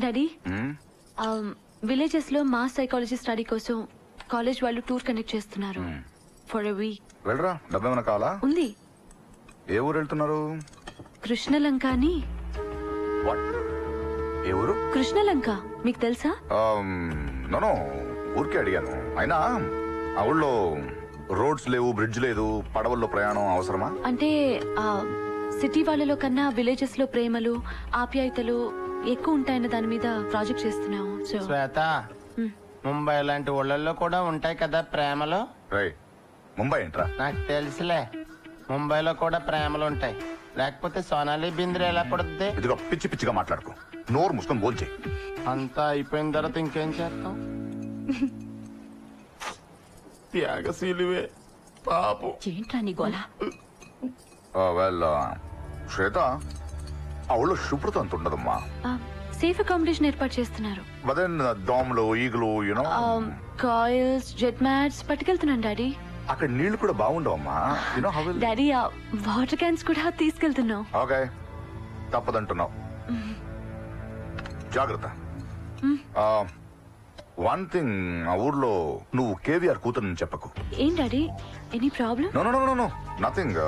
Daddy villages లో mass psychology study కోసం college వాళ్ళు టూర్ కండక్ట్ చేస్తున్నారు ఫర్ ఎ వీక్. వెళ్ళరా, డబ్బు ఏమైనా కావాలా? ఉంది. ఏ ఊరు వెళ్తున్నారు? కృష్ణలంక అని. ఏ ఊరు? కృష్ణలంక మీకు తెలుసా? నో ఊరికే అడిగాను. అయినా ఆ ఊళ్ళో రోడ్స్ లేవు, బ్రిడ్జ్ లేదు, పడవల్లో ప్రయాణం అవసరమా? అంటే సిటీ వాళ్ళలో కన్నా విలేజెస్ లో ప్రేమలు ఆప్యాయతలు ఎక్కువ ఉంటాయన్న దాని మీద ప్రాజెక్ట్ చేస్తున్నాం. శ్వేత, ముంబై లాంటి ఊళ్ళల్లో కూడా ఉంటాయి కదా ప్రేమలు. ముంబై ఏంట్రా? నాకు తెలుసులే, ముంబైలో కూడా ప్రేమలు ఉంటాయి. లేకపోతే సోనాలి బింద్రే ఎలా పడుద్ది? ఇదిగో పిచ్చి పిచ్చిగా మాట్లాడుకో, నోరు మూసుకొని బోల్చే. అంతా అయిపోయిన తర్వాత ఇంకేం చేస్తాం? త్యాగశీలివే పాపం. ఏంట్రా నీ గోల? శ్వేత, ఆ ఊళ్ళో శుభ్రత అంత ఉండదమ్మా. సేఫ్ అకామిడేషన్ ఏర్పాటు చేస్తున్నారు. దోమలు, ఈగలు, కాయిల్స్, జెట్ మ్యాట్స్ పట్టుకెళ్తున్నాను డాడీ. అక్కడ నీళ్లు కూడా బాగుండవమ్మా. డాడీ వాటర్ క్యాన్స్ కూడా తీసుకెళ్తున్నాం. ఓకే, తప్పదంటున్నావు. జాగ్రత్త. వన్ థింగ్, ఆ ఊర్లో నువ్వు కేవీఆర్ కూతురు చెప్పకు. ఏం daddy, any problem? No nothing.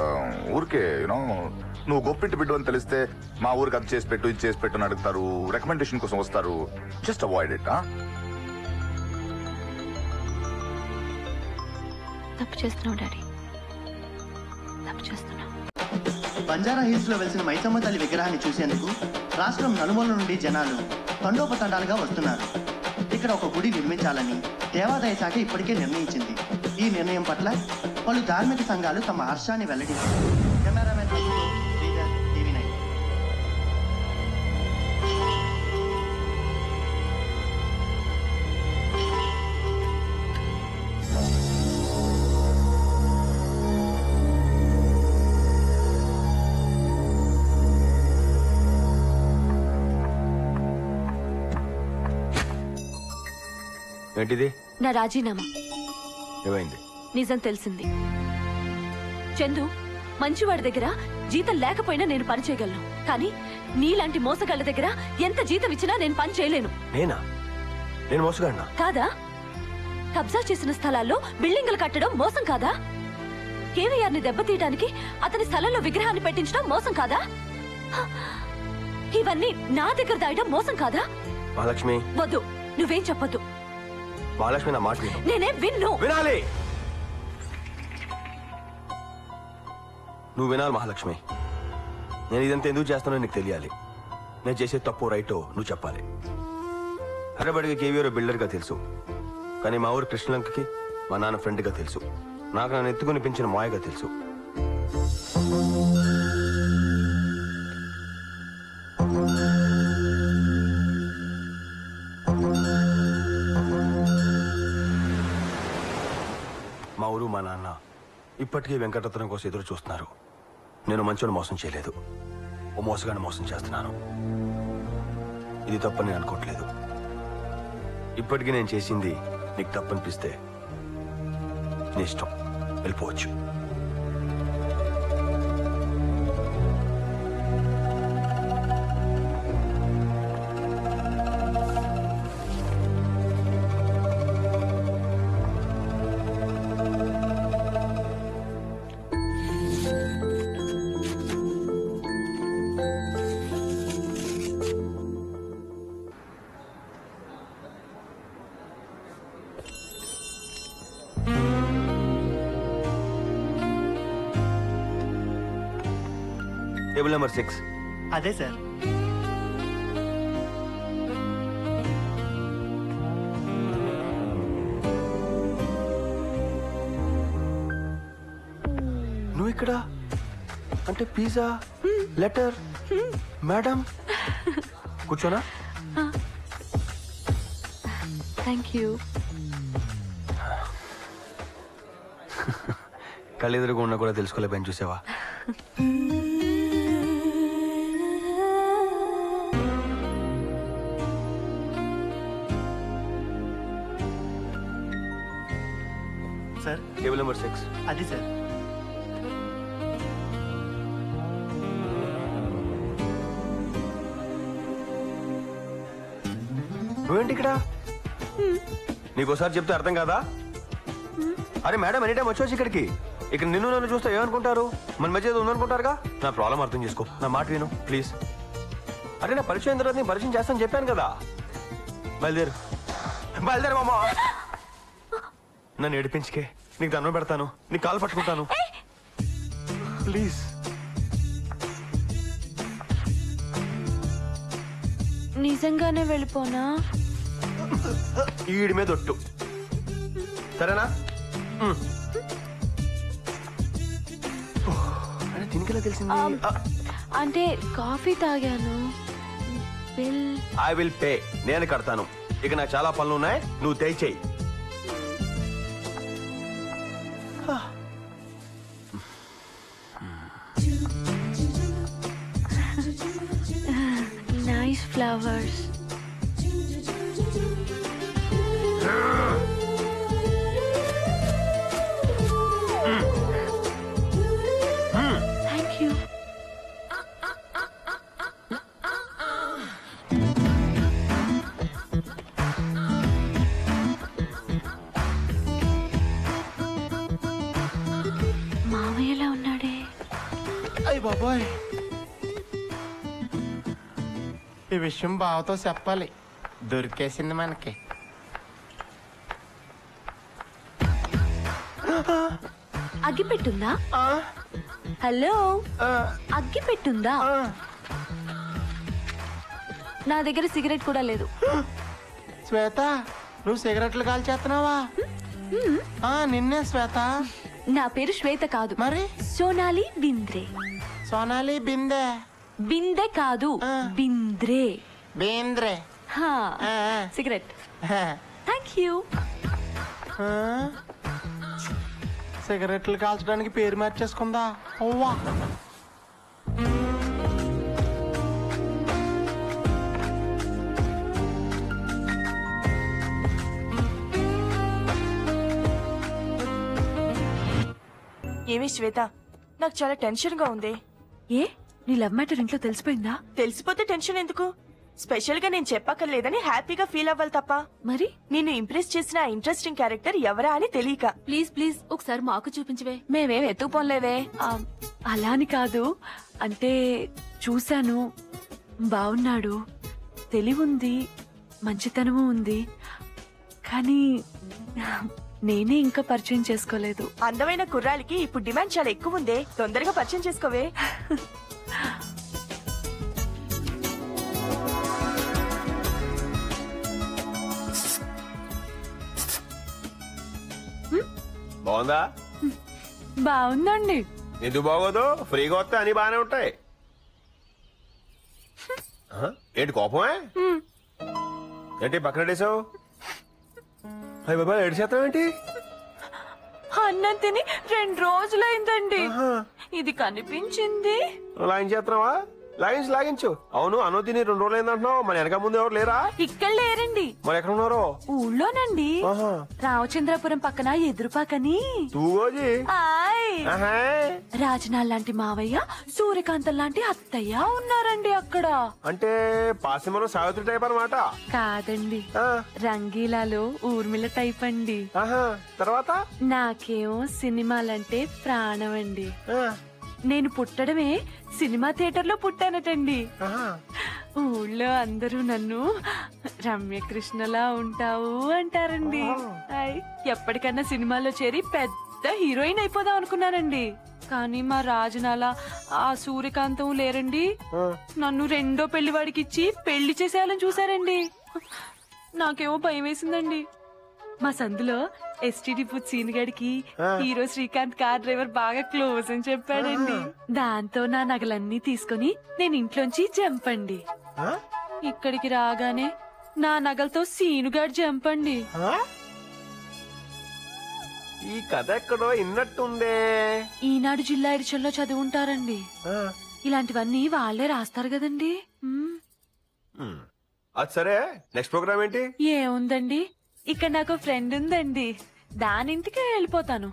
ఊరికే నువ్వు గొప్పింటి బిడ్డ అని తెలిస్తే మా ఊరికి అది చేసి పెట్టు, ఇది చేసి పెట్టు అని అడుగుతారు, రికమెండేషన్ కోసం వస్తారు. Just avoid it. తప్పు చేస్తున్నావు డాడీ, తప్పు చేస్తున్నావు. బంజారా హిల్స్ లో వెలిసిన మైసమ్మ తల్లి విగ్రహాన్ని చూసేందుకు రాష్ట్రం నలుమూల నుండి జనాలు తండోపతండాలుగా వస్తున్నారు. ఇక్కడ ఒక గుడి నిర్మించాలని దేవాదాయ శాఖ ఇప్పటికే నిర్ణయించింది. ఈ నిర్ణయం పట్ల పలు ధార్మిక సంఘాలు తమ హర్షాన్ని వెల్లడించారు. Cameraman TV9. ఏంటిది? నా రాజీనామా. ఏమైంది? నిజం తెలిసింది. చందు మంచివాడి దగ్గర జీతం లేకపోయినా నేను పని చేయగలను, కానీ నీలాంటి మోసగాళ్ళ దగ్గర ఎంత జీతం ఇచ్చినా నేను పని చేయలేను. నేనా? నేను మోసగాడినా? కాదా? కబ్జా చేసిన స్థలాల్లో బిల్డింగులు కట్టడం మోసం కాదా? కేవీఆర్ ని దెబ్బతీయడానికి అతని స్థలంలో విగ్రహాన్ని పెట్టించడం మోసం కాదా? ఇవన్నీ నా దగ్గర దాయడం మోసం కాదా? మహాలక్ష్మి, వద్దు, నువ్వేం చెప్పొద్దు. మహాలక్ష్మి, నా మాట విను. నేనేం విన్ను. వినాలి, నువ్వు వినాలి మహాలక్ష్మి. నేను ఇదంతా ఎందుకు చేస్తానో నీకు తెలియాలి. నేను చేసే తప్పు రైటో నువ్వు చెప్పాలి. హైదరాబాద్కి కేవీఆర్ బిల్డర్గా తెలుసు, కానీ మా ఊరు కృష్ణలంకకి మా నాన్న ఫ్రెండ్గా తెలుసు. నాకు నన్ను ఎత్తుకుని పెంచిన మాయగా తెలుసు. మా ఊరు మా నాన్న ఇప్పటికీ వెంకటరత్నం కోసం ఎదురు చూస్తున్నారు. నేను మంచోని మోసం చేయలేదు, ఓ మోసగాన్ని మోసం చేస్తున్నాను. ఇది తప్పని నేను అనుకోవట్లేదు. ఇప్పటికీ నేను చేసింది నీకు తప్పనిపిస్తే నీ ఇష్టం, వెళ్ళిపోవచ్చు. Table number 6. అదే సార్. నువ్వు ఇక్కడ అంటే పిజ్జా, లెటర్, మేడం కూర్చోనా? Thank you. కళ్ళెదురుగా ఉన్నా కూడా తెలుసుకోలేకపోయాను, చూసావా? Sir, table number 6. అది సార్. నువ్వేంటి ఇక్కడ? నీకోసారి చెప్తే అర్థం కాదా? అరే మేడం, ఎనీ టైం వచ్చేసి ఇక్కడికి. ఇక్కడ నిన్ను నన్ను చూస్తే ఏమనుకుంటారు? మన మధ్య ఏదో ఉందనుకుంటారుగా. నా ప్రాబ్లం అర్థం చేసుకో, నా మాట విను ప్లీజ్. అరే నా పరిచయం తర్వాత నేను పరిచయం చేస్తాను చెప్పాను కదా. బయలుదేరు బయలుదేరు మామ. నన్ను ఏడిపించుకే, నీకు దండం పెడతాను, నీకు కాలు పట్టుకుంటాను ప్లీజ్. నిజంగానే వెళ్ళిపోనా? ఈడి మీద ఒట్టు, సరేనా? దీనికిలా తెలిసింది? అంటే కాఫీ తాగాను. బిల్ ఐ విల్ పే, నేను కడతాను. ఇక నాకు చాలా పనులు ఉన్నాయి, నువ్వు దయచేయి. Nice flowers. Thank you. మామయ్యలా ఉన్నాడే. అయ్య బాబోయ్, ఈ విషయం బావతో చెప్పాలి. దొరికేసింది మనకి. అగ్గి పెట్టుందా? హలో, అగ్గి పెట్టుందా? నా దగ్గర సిగరెట్ కూడా లేదు. శ్వేత, నువ్వు సిగరెట్లు కాల్చేస్తున్నావా? నిన్నే శ్వేత. నా పేరు శ్వేత కాదు, మరి సోనాలి బింద్రే. సోనాలి బిందే. బిందె కాదు, బింద్రే. బేంద్రే. హా, సిగరెట్. Thank you. సిగరెట్లు కాల్చడానికి పేరు మార్చేసుకుందా? అవ్వా. ఏమి శ్వేత, నాకు చాలా టెన్షన్ గా ఉంది. ఏ, నీ లవ్ మ్యాటర్ ఇంట్లో తెలిసిపోయిందా? తెలిసిపోతే టెన్షన్ ఎందుకు? స్పెషల్ గా నేను చెప్పక్కర్లేదని హ్యాపీగా ఫీల్ అవ్వాలి తప్ప. మరి నిన్ను ఇంప్రెస్ చేసిన ఆ ఇంట్రెస్టింగ్ క్యారెక్టర్ ఎవరా అని తెలియక. ప్లీజ్ ప్లీజ్ ఒకసారి మాకు చూపించవే. మేమేం ఎత్తుకుపోలేవే. అలా అని కాదు, అంటే చూశాను, బాగున్నాడు, తెలివుంది, మంచితనము ఉంది, కానీ నేనే ఇంకా పరిచయం చేసుకోలేదు. అందమైన కుర్రాలికి ఇప్పుడు డిమాండ్ చాలా ఎక్కువ ఉందే, తొందరగా పరిచయం చేసుకోవే. బాగుందా? బాగుందండి. ఎందుకు బాగోదు? ఫ్రీగా వస్తే అన్ని బాగానే ఉంటాయి. ఏంటి కోపమే? ఏంటి పక్కన పెట్టేశావు? అయ్య బాబా, ఏడు శాతం ఏంటి? అన్నం తిని 2 రోజులైందండి. ఇది కనిపించింది. లాగించేస్తున్నావా? లాగించు. అవును, అన్నం తిని 2 రోజులు అయిందంటున్నావు. మన వెనక ముందు ఎవరు లేరా? ఇక్కడ లేరండి. మరి ఎక్కడ ఉన్నారు? ఊళ్ళోనండి, రామచంద్రపురం పక్కన ఎదురుపాకని. తూగోజీ. రాజనాల్ లాంటి మావయ్య, సూర్యకాంతం లాంటి అత్తయ్య ఉన్నారండి అక్కడ. అంటే పాసిమలో సావిత్రి టైప్ అన్నమాట? కాదండి, రంగీలాలో ఊర్మిళ టైప్ అండి. తర్వాత నాకేమో సినిమాలంటే ప్రాణం అండి. నేను పుట్టడమే సినిమా థియేటర్ లో పుట్టానటండి. ఊళ్ళో అందరూ నన్ను రమ్యకృష్ణలా ఉంటావు అంటారండి. ఎప్పటికన్నా సినిమాలో చేరి పెద్ద హీరోయిన్ అయిపోదాం అనుకున్నానండి. కానీ మా రాజనాల ఆ సూర్యకాంతం లేరండి, నన్ను 2వ పెళ్లి వాడికి ఇచ్చి పెళ్లి చేసేయాలని చూసారండి. నాకేమో భయం వేసిందండి. మా సందులో ఎస్టీడీ పుట్ సీన్ గడికి హీరో శ్రీకాంత్ కార్ డ్రైవర్ బాగా క్లోజ్ అని చెప్పాడండి. దాంతో నా నగలన్నీ తీసుకుని నేను ఇంట్లోంచి జంపండి. ఇక్కడికి రాగానే నా నగలతో సీనుగాడు జంపండి. ఈ కథ ఎక్కడో ఇన్నట్టుందే. ఈనాడు జిల్లా ఎడిషన్లో చదువుంటారండి. ఇలాంటివన్నీ వాళ్ళే రాస్తారు కదండి. అది సరే, నెక్స్ట్ ప్రోగ్రామ్ ఏంటి? ఏముందండి, ఇక్కడ నాకు ఫ్రెండ్ ఉందండి, దానింటికే వెళ్ళిపోతాను.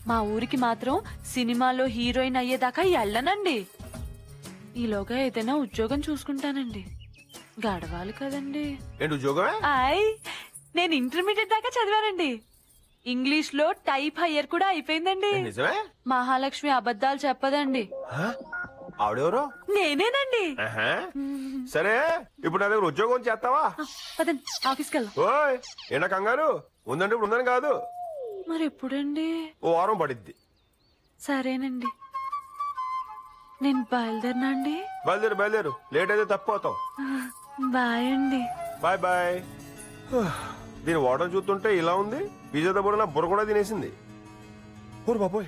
మా ఊరికి మాత్రం సినిమాలో హీరోయిన్ అయ్యేదాకా వెళ్ళనండి. ఈలోగా ఏదైనా ఉద్యోగం చూసుకుంటానండి. గడవాలి కదండి. ఏంటి ఉద్యోగమే? నేను ఇంటర్మీడియట్ దాకా చదివానండి. ఇంగ్లీష్ లో టైప్ హయ్యర్ కూడా అయిపోయిందండి. నిజమే? మహాలక్ష్మి అబద్ధాలు చెప్పదండి. ఆవిడెవరో? నేనేనండి. సరే, ఇప్పుడు నా దగ్గర ఉద్యోగం చేస్తావా? పదండి ఆఫీస్కి వెళ్దాం. ఓయ్ ఏంటా కంగారు? ఉందంటే ఇప్పుడు ఉందని కాదు. మరి ఎప్పుడండి? ఓ వారం పడిద్ది. సరేనండి, నేను బయలుదేరినా అండి? బయలుదేరు, లేట్ అయితే తప్పిపోతావు. బాయ్ అండి. Bye bye. దీని వాటర్ చూస్తుంటే ఇలా ఉంది, పిజ్జా బుర్ర నా బుర్ర కూడా తినేసింది. బాబోయ్.